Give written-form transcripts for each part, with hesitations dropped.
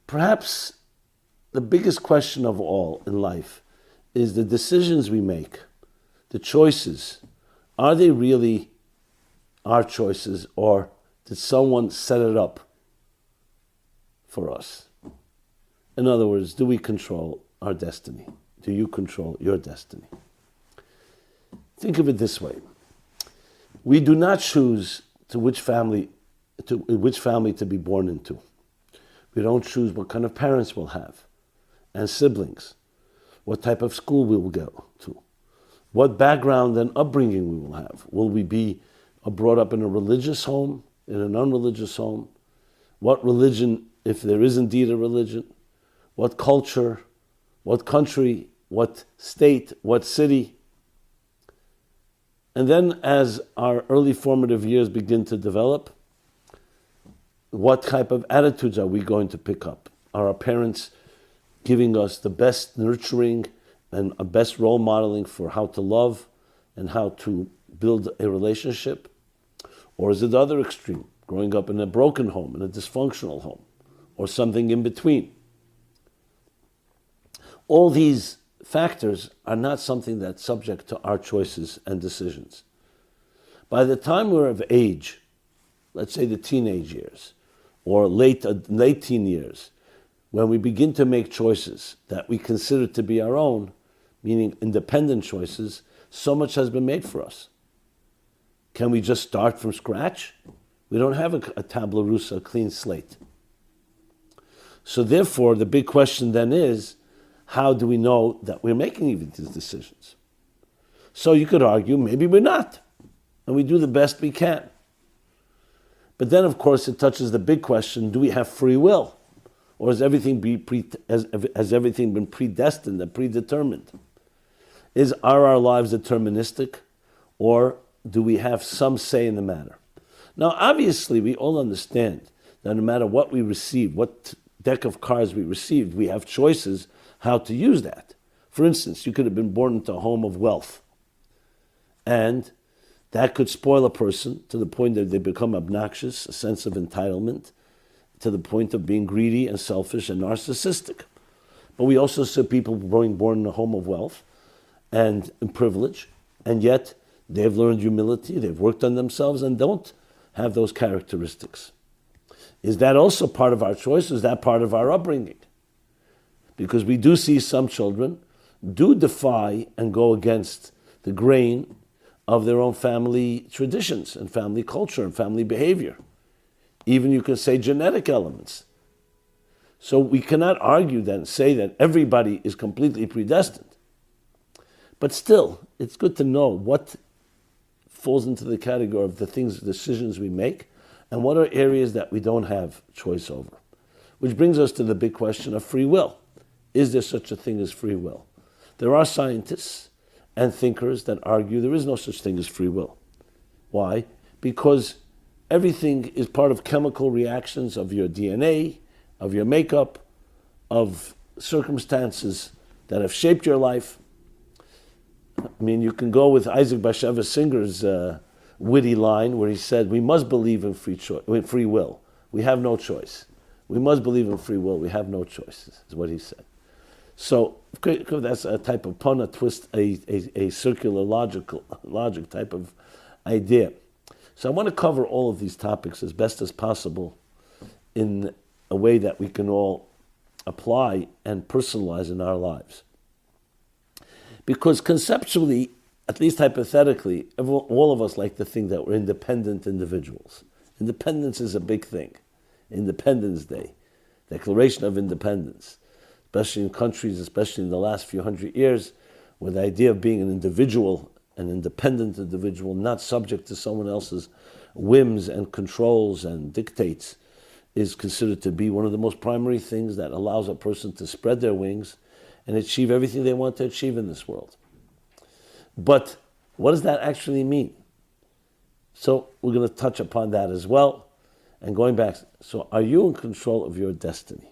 Perhaps the biggest question of all in life is the decisions we make, the choices. Are they really our choices, or did someone set it up for us? In other words, do we control our destiny? Do you control your destiny? Think of it this way. We do not choose which family to be born into. We don't choose what kind of parents we'll have and siblings, what type of school we will go to, what background and upbringing we will have. Will we be brought up in a religious home, in an unreligious home? What religion, if there is indeed a religion? What culture, what country, what state, what city? And then as our early formative years begin to develop, what type of attitudes are we going to pick up? Are our parents giving us the best nurturing and a best role modeling for how to love and how to build a relationship? Or is it the other extreme, growing up in a broken home, in a dysfunctional home, or something in between? All these factors are not something that's subject to our choices and decisions. By the time we're of age, let's say the teenage years, or late teen years, when we begin to make choices that we consider to be our own, meaning independent choices, so much has been made for us. Can we just start from scratch? We don't have a tabula rasa, a clean slate. So therefore, the big question then is, how do we know that we're making even these decisions? So you could argue, maybe we're not, and we do the best we can. But then, of course, it touches the big question, do we have free will? Or has everything been predestined and predetermined? Are our lives deterministic, or do we have some say in the matter? Now, obviously, we all understand that no matter what we receive, what deck of cards we received, we have choices how to use that. For instance, you could have been born into a home of wealth, and that could spoil a person to the point that they become obnoxious, a sense of entitlement, to the point of being greedy and selfish and narcissistic. But we also see people being born in a home of wealth and in privilege, and yet they've learned humility, they've worked on themselves and don't have those characteristics. Is that also part of our choice? Is that part of our upbringing? Because we do see some children do defy and go against the grain of their own family traditions and family culture and family behavior. Even you can say genetic elements. So we cannot argue then, say that everybody is completely predestined. But still, it's good to know what falls into the category of the decisions we make, and what are areas that we don't have choice over. Which brings us to the big question of free will. Is there such a thing as free will? There are scientists and thinkers that argue there is no such thing as free will. Why? Because everything is part of chemical reactions of your DNA, of your makeup, of circumstances that have shaped your life. I mean, you can go with Isaac Bashevis Singer's witty line where he said, we must believe in free will. We have no choice. We must believe in free will. We have no choices, is what he said. So that's a type of pun, a twist, a circular logic type of idea. So I want to cover all of these topics as best as possible in a way that we can all apply and personalize in our lives. Because conceptually, at least hypothetically, all of us like to think that we're independent individuals. Independence is a big thing. Independence Day, Declaration of Independence, especially in countries, especially in the last few hundred years, where the idea of being an individual, an independent individual, not subject to someone else's whims and controls and dictates, is considered to be one of the most primary things that allows a person to spread their wings and achieve everything they want to achieve in this world. But what does that actually mean? So we're going to touch upon that as well. And going back, so are you in control of your destiny?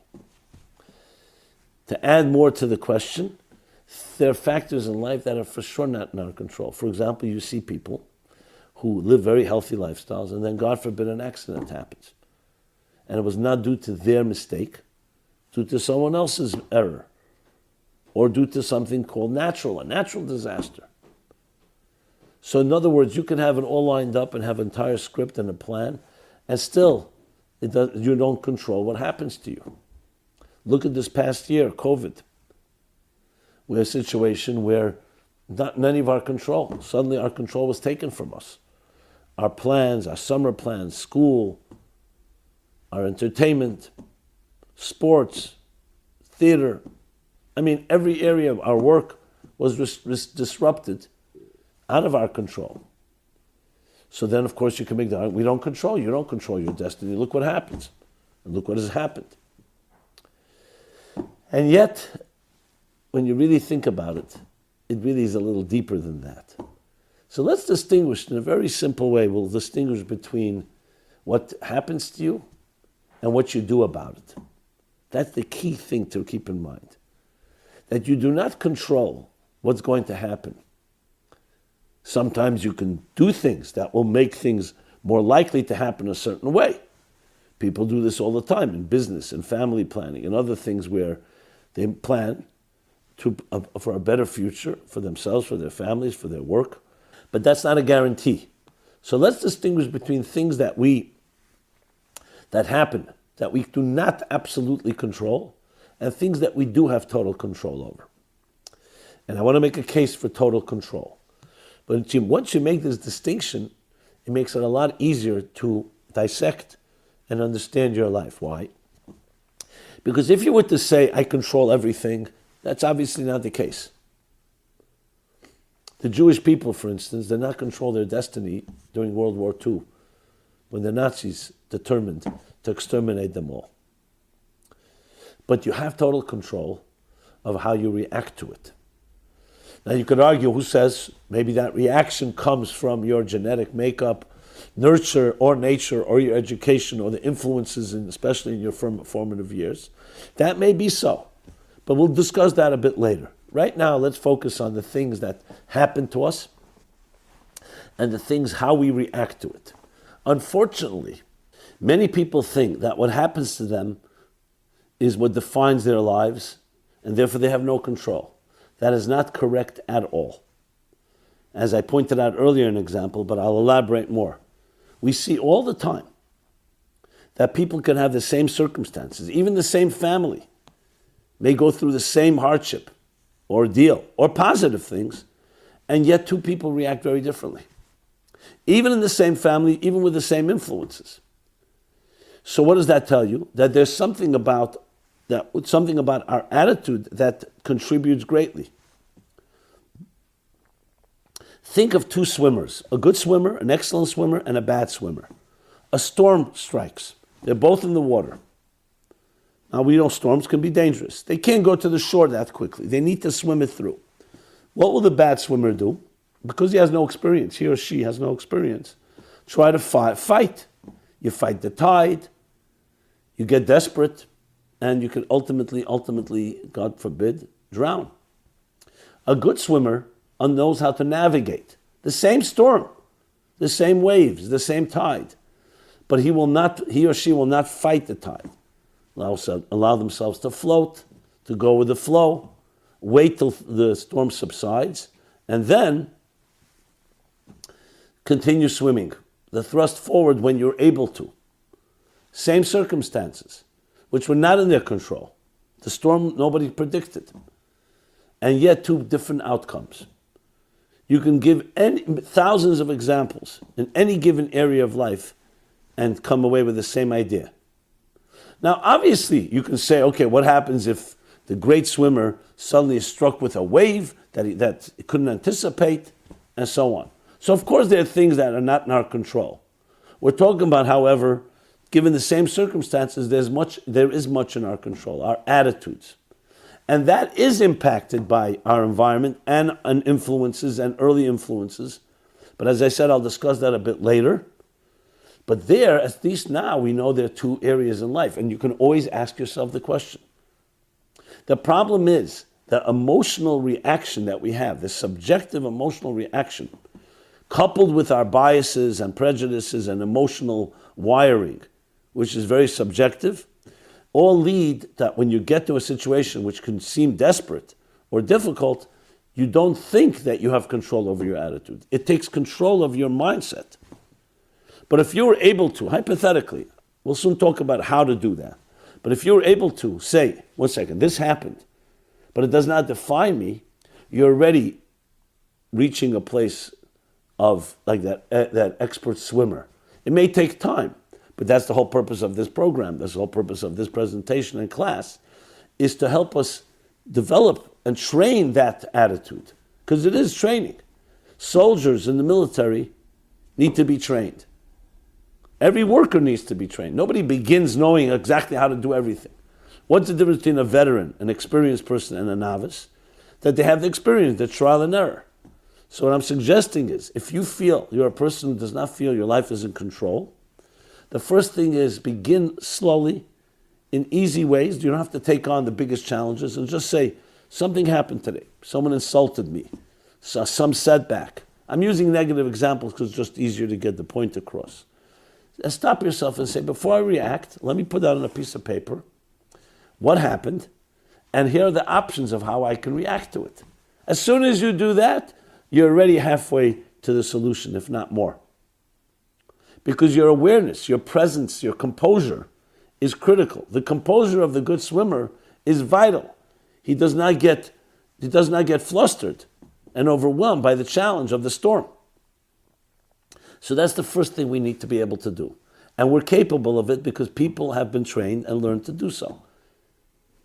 To add more to the question, there are factors in life that are for sure not in our control. For example, you see people who live very healthy lifestyles, and then God forbid an accident happens. And it was not due to their mistake, due to someone else's error, or due to something called a natural disaster. So in other words, you can have it all lined up and have an entire script and a plan, and still you don't control what happens to you. Look at this past year, COVID. We're in a situation where not in any of our control. Suddenly our control was taken from us. Our plans, our summer plans, school, our entertainment, sports, theater. I mean, every area of our work was disrupted, out of our control. So then, of course, you can make the argument, you don't control your destiny. Look what happens. And look what has happened. And yet, when you really think about it, it really is a little deeper than that. So let's distinguish in a very simple way. We'll distinguish between what happens to you and what you do about it. That's the key thing to keep in mind. That you do not control what's going to happen. Sometimes you can do things that will make things more likely to happen a certain way. People do this all the time in business and family planning and other things where they plan for a better future for themselves, for their families, for their work. But that's not a guarantee. So let's distinguish between things that happen, that we do not absolutely control, and things that we do have total control over. And I want to make a case for total control. But once you make this distinction, it makes it a lot easier to dissect and understand your life. Why? Because if you were to say, I control everything, that's obviously not the case. The Jewish people, for instance, did not control their destiny during World War II, when the Nazis determined to exterminate them all. But you have total control of how you react to it. Now you could argue, who says maybe that reaction comes from your genetic makeup, nurture or nature or your education or the influences, especially in your formative years. That may be so, but we'll discuss that a bit later. Right now, let's focus on the things that happen to us and the things, how we react to it. Unfortunately, many people think that what happens to them is what defines their lives, and therefore they have no control. That is not correct at all. As I pointed out earlier in an example, but I'll elaborate more. We see all the time that people can have the same circumstances, even the same family may go through the same hardship, ordeal, or positive things, and yet two people react very differently. Even in the same family, even with the same influences. So what does that tell you? That there's something about our attitude that contributes greatly. Think of two swimmers, a good swimmer, an excellent swimmer, and a bad swimmer. A storm strikes. They're both in the water. Now we know storms can be dangerous. They can't go to the shore that quickly. They need to swim it through. What will the bad swimmer do? Because he has no experience, he or she has no experience. Try to fight. You fight the tide. You get desperate. And you can ultimately, God forbid, drown. A good swimmer knows how to navigate the same storm, the same waves, the same tide. But he or she will not fight the tide. Allow themselves to float, to go with the flow, wait till the storm subsides, and then continue swimming. The thrust forward when you're able to. Same circumstances, which were not in their control. The storm nobody predicted. And yet two different outcomes. You can give thousands of examples in any given area of life and come away with the same idea. Now, obviously, you can say, okay, what happens if the great swimmer suddenly is struck with a wave that he couldn't anticipate, and so on. So, of course, there are things that are not in our control. We're talking about, however, given the same circumstances, there is much in our control, our attitudes. And that is impacted by our environment and influences and early influences. But as I said, I'll discuss that a bit later. But there, at least now, we know there are two areas in life. And you can always ask yourself the question. The problem is the emotional reaction that we have, the subjective emotional reaction, coupled with our biases and prejudices and emotional wiring, which is very subjective, all lead that when you get to a situation which can seem desperate or difficult, you don't think that you have control over your attitude. It takes control of your mindset. But if you were able to, hypothetically, we'll soon talk about how to do that, but if you were able to say, one second, this happened, but it does not define me, you're already reaching a place of like that expert swimmer. It may take time, but that's the whole purpose of this program. That's the whole purpose of this presentation and class, is to help us develop and train that attitude, because it is training. Soldiers in the military need to be trained. Every worker needs to be trained. Nobody begins knowing exactly how to do everything. What's the difference between a veteran, an experienced person, and a novice? That they have the experience, the trial and error. So what I'm suggesting is, if you feel you're a person who does not feel your life is in control, the first thing is begin slowly, in easy ways. You don't have to take on the biggest challenges, and just say, something happened today. Someone insulted me. Some setback. I'm using negative examples because it's just easier to get the point across. Stop yourself and say, before I react, let me put that on a piece of paper. What happened? And here are the options of how I can react to it. As soon as you do that, you're already halfway to the solution, if not more. Because your awareness, your presence, your composure is critical. The composure of the good swimmer is vital. He does not get flustered and overwhelmed by the challenge of the storm. So that's the first thing we need to be able to do. And we're capable of it because people have been trained and learned to do so.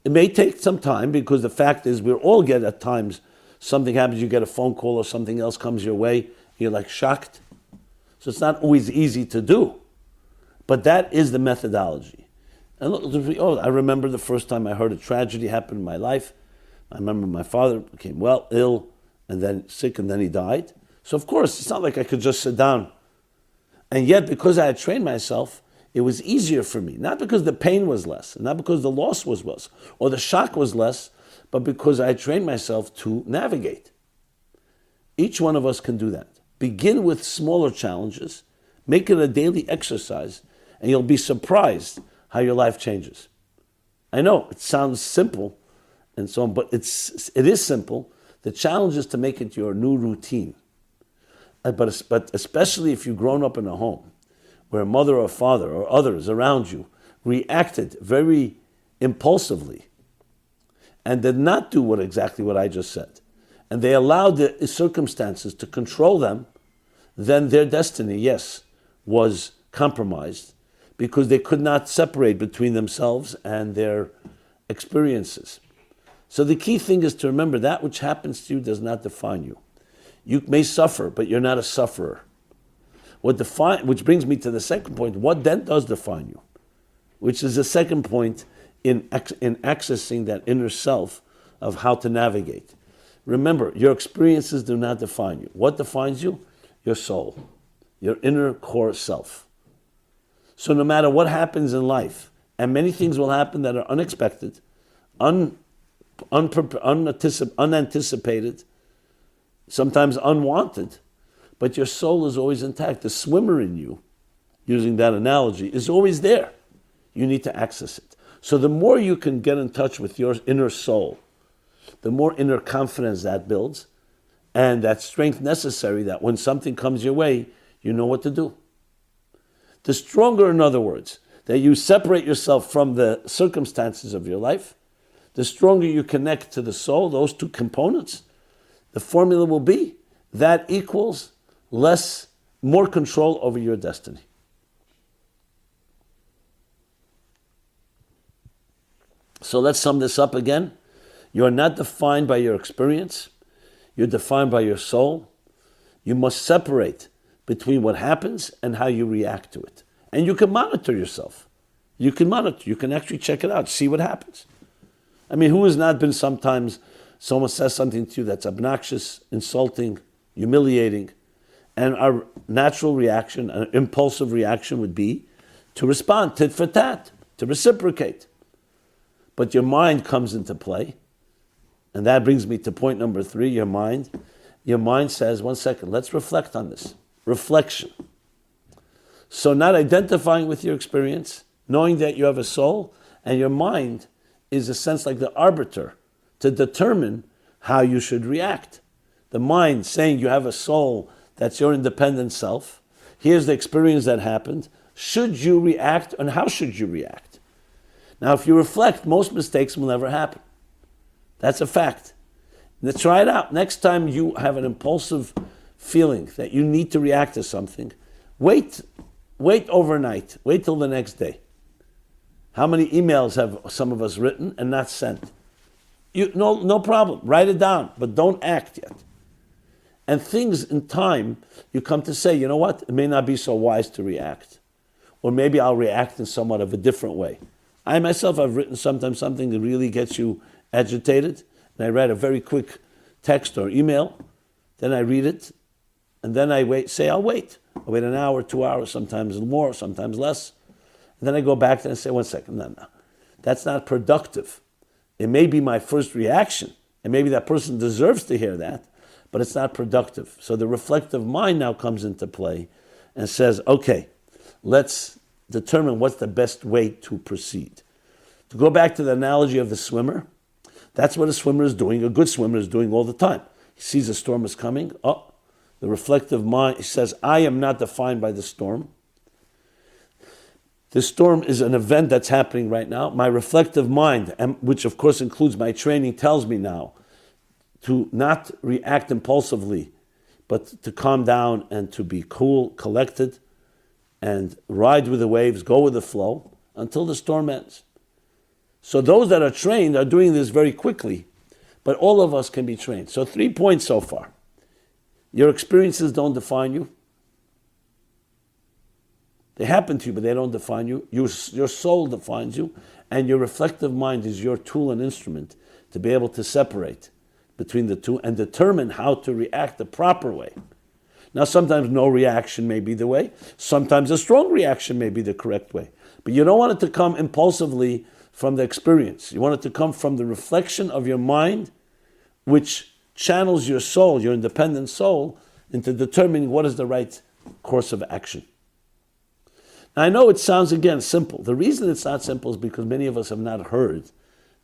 It may take some time, because the fact is we all get, at times, something happens, you get a phone call or something else comes your way, you're like shocked. So it's not always easy to do. But that is the methodology. And look, I remember the first time I heard a tragedy happen in my life. I remember my father became ill, and then sick, and then he died. So of course, it's not like I could just sit down. And yet, because I had trained myself, it was easier for me. Not because the pain was less, and not because the loss was less, or the shock was less, but because I had trained myself to navigate. Each one of us can do that. Begin with smaller challenges, make it a daily exercise, and you'll be surprised how your life changes. I know, it sounds simple, and so on, but it is simple. The challenge is to make it your new routine. But especially if you've grown up in a home where a mother or father or others around you reacted very impulsively and did not do exactly what I just said, and they allowed the circumstances to control them, then their destiny, yes, was compromised because they could not separate between themselves and their experiences. So the key thing is to remember that which happens to you does not define you. You may suffer, but you're not a sufferer. Which brings me to the second point. What then does define you? Which is the second point in accessing that inner self of how to navigate. Remember, your experiences do not define you. What defines you? Your soul, your inner core self. So no matter what happens in life, and many things will happen that are unexpected, unanticipated, sometimes unwanted, but your soul is always intact. The swimmer in you, using that analogy, is always there. You need to access it. So the more you can get in touch with your inner soul, the more inner confidence that builds, and that strength necessary that when something comes your way, you know what to do. The stronger, in other words, that you separate yourself from the circumstances of your life, the stronger you connect to the soul, those two components, the formula will be that equals more control over your destiny. So let's sum this up again. You are not defined by your experience. You're defined by your soul. You must separate between what happens and how you react to it. And you can monitor yourself. You can actually check it out, see what happens. I mean, who has not been sometimes, someone says something to you that's obnoxious, insulting, humiliating, and our natural reaction, an impulsive reaction would be to respond, tit for tat, to reciprocate. But your mind comes into play, and that brings me to point number 3, your mind. Your mind says, one second, let's reflect on this. Reflection. So not identifying with your experience, knowing that you have a soul, And your mind is a sense like the arbiter to determine how you should react. The mind saying you have a soul that's your independent self. Here's the experience that happened. Should you react and how should you react? Now, if you reflect, most mistakes will never happen. That's a fact. Now, try it out. Next time you have an impulsive feeling that you need to react to something, wait overnight. Wait till the next day. How many emails have some of us written and not sent? No problem. Write it down, but don't act yet. And things in time, you come to say, you know what? It may not be so wise to react. Or maybe I'll react in somewhat of a different way. I myself have written sometimes something that really gets you agitated, and I write a very quick text or email, then I read it, and then I I'll wait. I'll wait an hour, 2 hours, sometimes more, sometimes less. And then I go back and I say, 1 second, no. That's not productive. It may be my first reaction, and maybe that person deserves to hear that, but it's not productive. So the reflective mind now comes into play and says, okay, let's determine what's the best way to proceed. To go back to the analogy of the swimmer, that's what a swimmer is doing. A good swimmer is doing all the time. He sees a storm is coming. Oh, the reflective mind says, I am not defined by the storm. The storm is an event that's happening right now. My reflective mind, which of course includes my training, tells me now to not react impulsively, but to calm down and to be cool, collected, and ride with the waves, go with the flow, until the storm ends. So those that are trained are doing this very quickly, but all of us can be trained. So 3 points so far. Your experiences don't define you. They happen to you, but they don't define you. Your soul defines you, and your reflective mind is your tool and instrument to be able to separate between the two and determine how to react the proper way. Now, sometimes no reaction may be the way. Sometimes a strong reaction may be the correct way. But you don't want it to come impulsively from the experience. You want it to come from the reflection of your mind, which channels your soul, your independent soul, into determining what is the right course of action. Now, I know it sounds, again, simple. The reason it's not simple is because many of us have not heard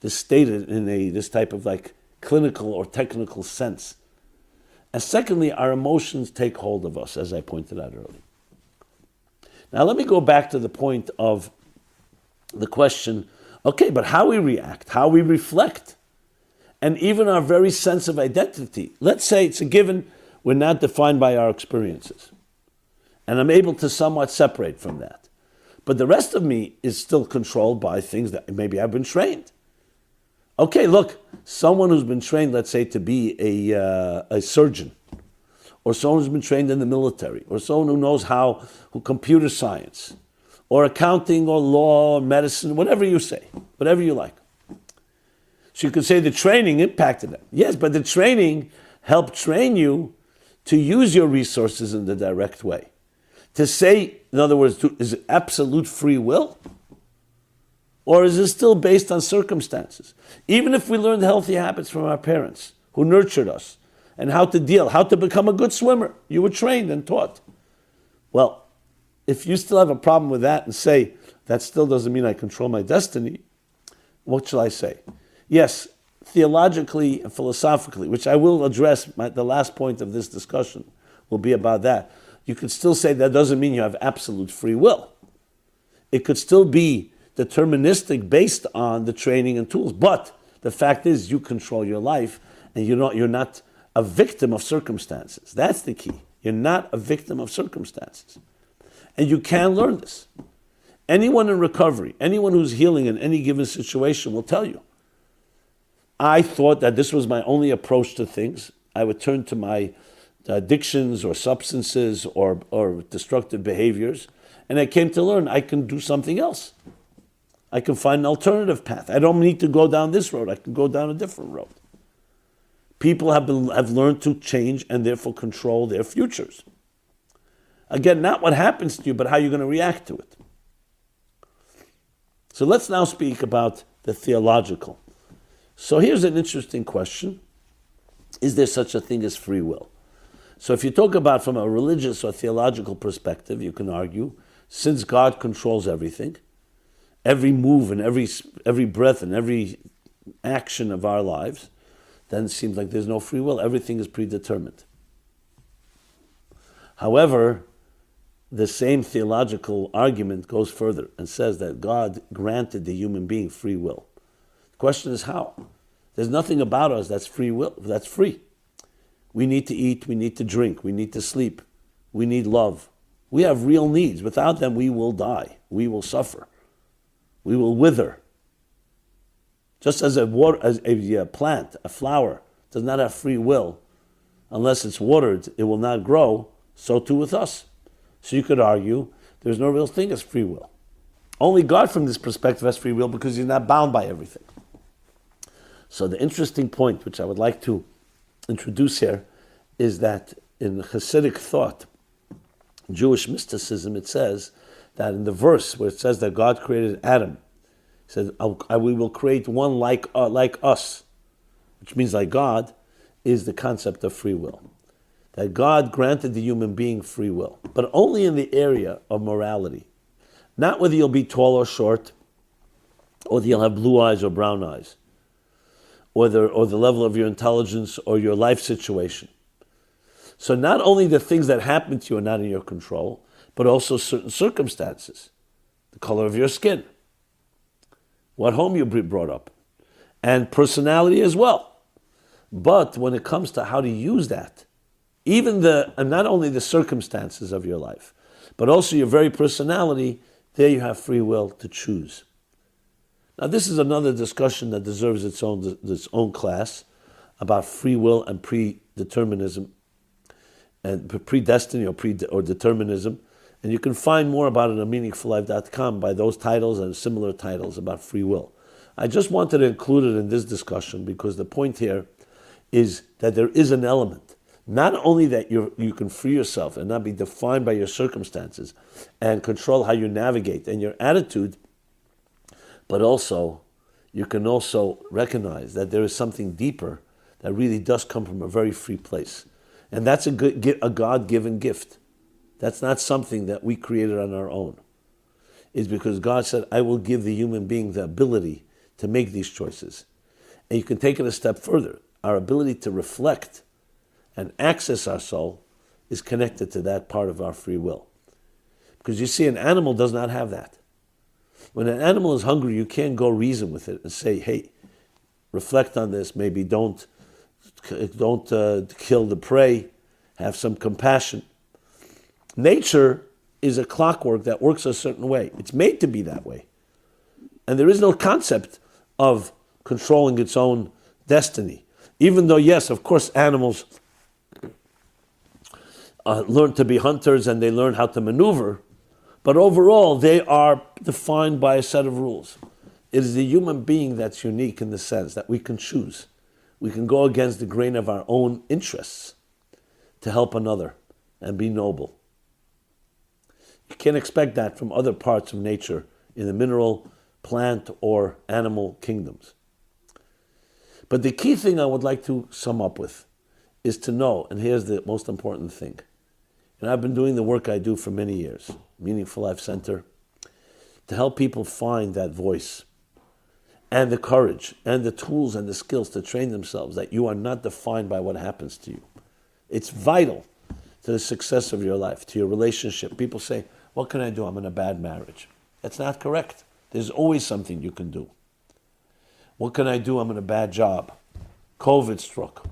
this stated in this type of like clinical or technical sense. And secondly, our emotions take hold of us, as I pointed out earlier. Now, let me go back to the point of the question, okay, but how we react, how we reflect, and even our very sense of identity. Let's say it's a given, we're not defined by our experiences. And I'm able to somewhat separate from that. But the rest of me is still controlled by things that maybe I've been trained. Okay, look, someone who's been trained, let's say, to be a surgeon, or someone who's been trained in the military, or someone who knows who computer science, or accounting, or law, or medicine, whatever you say, whatever you like. So you could say the training impacted them. Yes, but the training helped train you to use your resources in the direct way. To say, in other words, is it absolute free will? Or is it still based on circumstances? Even if we learned healthy habits from our parents who nurtured us and how to become a good swimmer, you were trained and taught. Well, if you still have a problem with that and say, that still doesn't mean I control my destiny, what shall I say? Yes, theologically and philosophically, which I will address, the last point of this discussion will be about that. You could still say that doesn't mean you have absolute free will. It could still be deterministic based on the training and tools. But the fact is you control your life and you're not a victim of circumstances. That's the key. You're not a victim of circumstances. And you can learn this. Anyone in recovery, anyone who's healing in any given situation will tell you, I thought that this was my only approach to things. I would turn to my addictions or substances or destructive behaviors, and I came to learn I can do something else. I can find an alternative path. I don't need to go down this road. I can go down a different road. People have learned to change and therefore control their futures. Again, not what happens to you, but how you're going to react to it. So let's now speak about the theological. So here's an interesting question. Is there such a thing as free will? So if you talk about from a religious or theological perspective, you can argue, since God controls everything, every move and every breath and every action of our lives, then it seems like there's no free will. Everything is predetermined. However, the same theological argument goes further and says that God granted the human being free will. The question is how? There's nothing about us that's free will, that's free. We need to eat, we need to drink, we need to sleep, we need love. We have real needs. Without them, we will die. We will suffer. We will wither. Just as a plant, a flower, does not have free will, unless it's watered, it will not grow, so too with us. So you could argue there's no real thing as free will. Only God from this perspective has free will because he's not bound by everything. So the interesting point, which I would like to introduce here, is that in Hasidic thought, Jewish mysticism, it says that in the verse where it says that God created Adam, he said, we will create one like us, which means like God, is the concept of free will. That God granted the human being free will, but only in the area of morality. Not whether you'll be tall or short, or whether you'll have blue eyes or brown eyes, or the level of your intelligence or your life situation. So not only the things that happen to you are not in your control, but also certain circumstances. The color of your skin, what home you brought up, and personality as well. But when it comes to how to use that, and not only the circumstances of your life, but also your very personality, there you have free will to choose. Now this is another discussion that deserves its own class about free will and predeterminism, and predestiny or determinism. And you can find more about it on meaningfullife.com by those titles and similar titles about free will. I just wanted to include it in this discussion because the point here is that there is an element, not only that you can free yourself and not be defined by your circumstances and control how you navigate and your attitude, but also you can also recognize that there is something deeper that really does come from a very free place. And that's a God-given gift. That's not something that we created on our own. It's because God said, I will give the human being the ability to make these choices. And you can take it a step further. Our ability to reflect and access our soul is connected to that part of our free will. Because you see, an animal does not have that. When an animal is hungry, you can't go reason with it and say, hey, reflect on this, maybe don't kill the prey, have some compassion. Nature is a clockwork that works a certain way. It's made to be that way. And there is no concept of controlling its own destiny. Even though, yes, of course, animals learn to be hunters and they learn how to maneuver, but overall, they are defined by a set of rules. It is the human being that's unique in the sense that we can choose. We can go against the grain of our own interests to help another and be noble. You can't expect that from other parts of nature in the mineral, plant, or animal kingdoms. But the key thing I would like to sum up with is to know, and here's the most important thing, and I've been doing the work I do for many years, Meaningful Life Center, to help people find that voice and the courage and the tools and the skills to train themselves that you are not defined by what happens to you. It's vital to the success of your life, to your relationship. People say, what can I do? I'm in a bad marriage. That's not correct. There's always something you can do. What can I do? I'm in a bad job. COVID struck.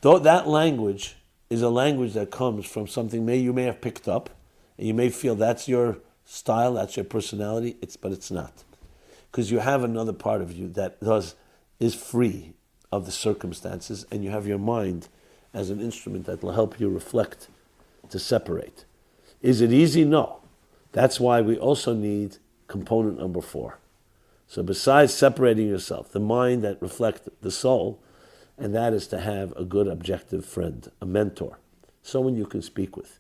Though that language is a language that comes from something you may have picked up, and you may feel that's your style, that's your personality, but it's not. Because you have another part of you that is free of the circumstances, and you have your mind as an instrument that will help you reflect to separate. Is it easy? No. That's why we also need component number 4. So besides separating yourself, the mind that reflects the soul, and that is to have a good objective friend, a mentor, someone you can speak with.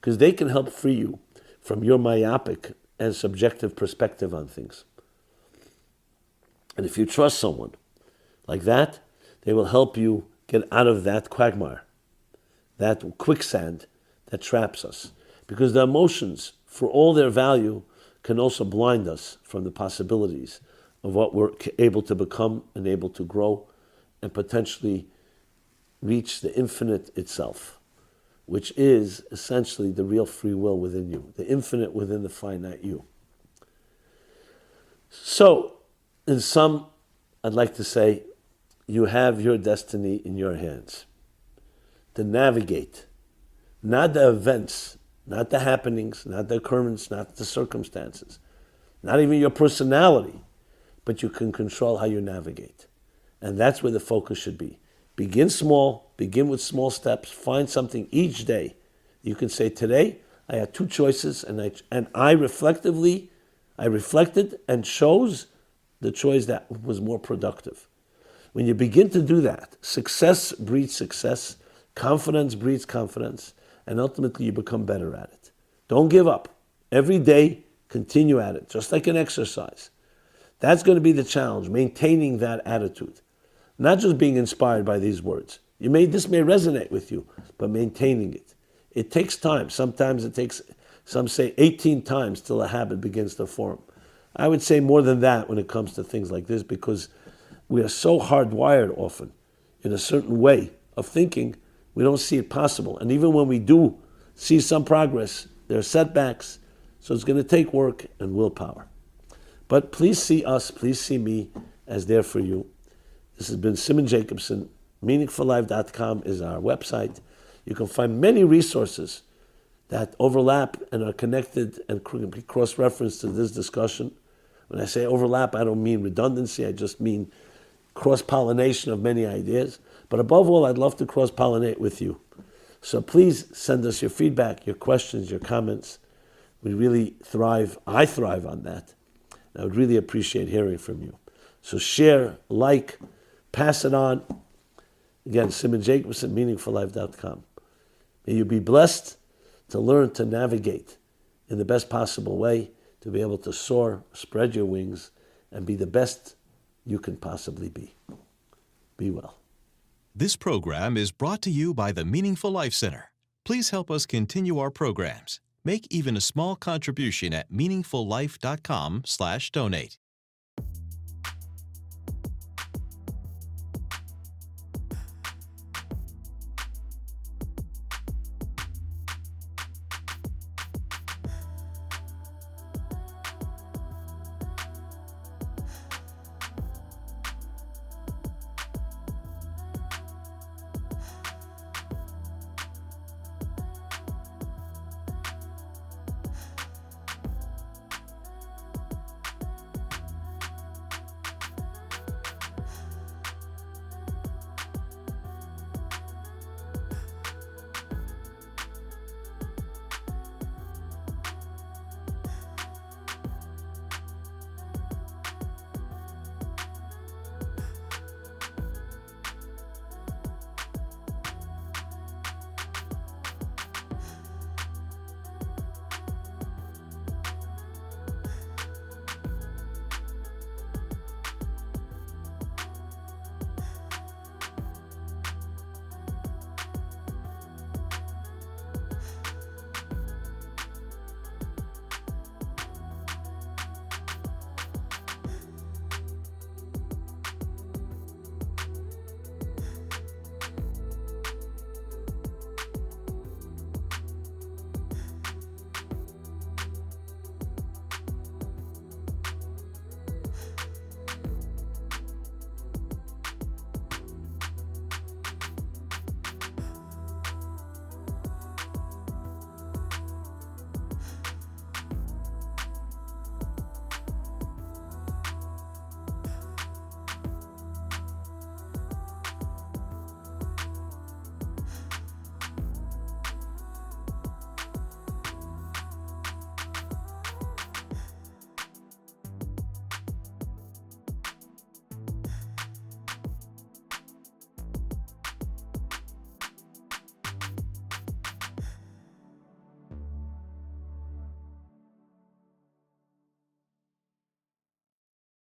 Because they can help free you from your myopic and subjective perspective on things. And if you trust someone like that, they will help you get out of that quagmire, that quicksand that traps us. Because the emotions, for all their value, can also blind us from the possibilities of what we're able to become and able to grow and potentially reach the infinite itself, which is essentially the real free will within you, the infinite within the finite you. So, in sum, I'd like to say, you have your destiny in your hands. To navigate, not the events, not the happenings, not the occurrence, not the circumstances, not even your personality, but you can control how you navigate. And that's where the focus should be. Begin small, begin with small steps, find something each day. You can say, today I had two choices and I reflected and chose the choice that was more productive. When you begin to do that, success breeds success, confidence breeds confidence, and ultimately you become better at it. Don't give up. Every day, continue at it, just like an exercise. That's going to be the challenge, maintaining that attitude. Not just being inspired by these words. This may resonate with you, but maintaining it. It takes time. Sometimes it takes, some say 18 times till a habit begins to form. I would say more than that when it comes to things like this, because we are so hardwired often in a certain way of thinking, we don't see it possible. And even when we do see some progress, there are setbacks, so it's going to take work and willpower. But please see us, please see me as there for you. This has been Simon Jacobson. MeaningfulLife.com is our website. You can find many resources that overlap and are connected and can be cross-referenced to this discussion. When I say overlap, I don't mean redundancy, I just mean cross-pollination of many ideas. But above all, I'd love to cross-pollinate with you. So please send us your feedback, your questions, your comments. We really thrive, I thrive on that. I would really appreciate hearing from you. So share, like, pass it on. Again, Simon Jacobson, MeaningfulLife.com. May you be blessed to learn to navigate in the best possible way, to be able to soar, spread your wings, and be the best you can possibly be. Be well. This program is brought to you by the Meaningful Life Center. Please help us continue our programs. Make even a small contribution at meaningfullife.com/donate.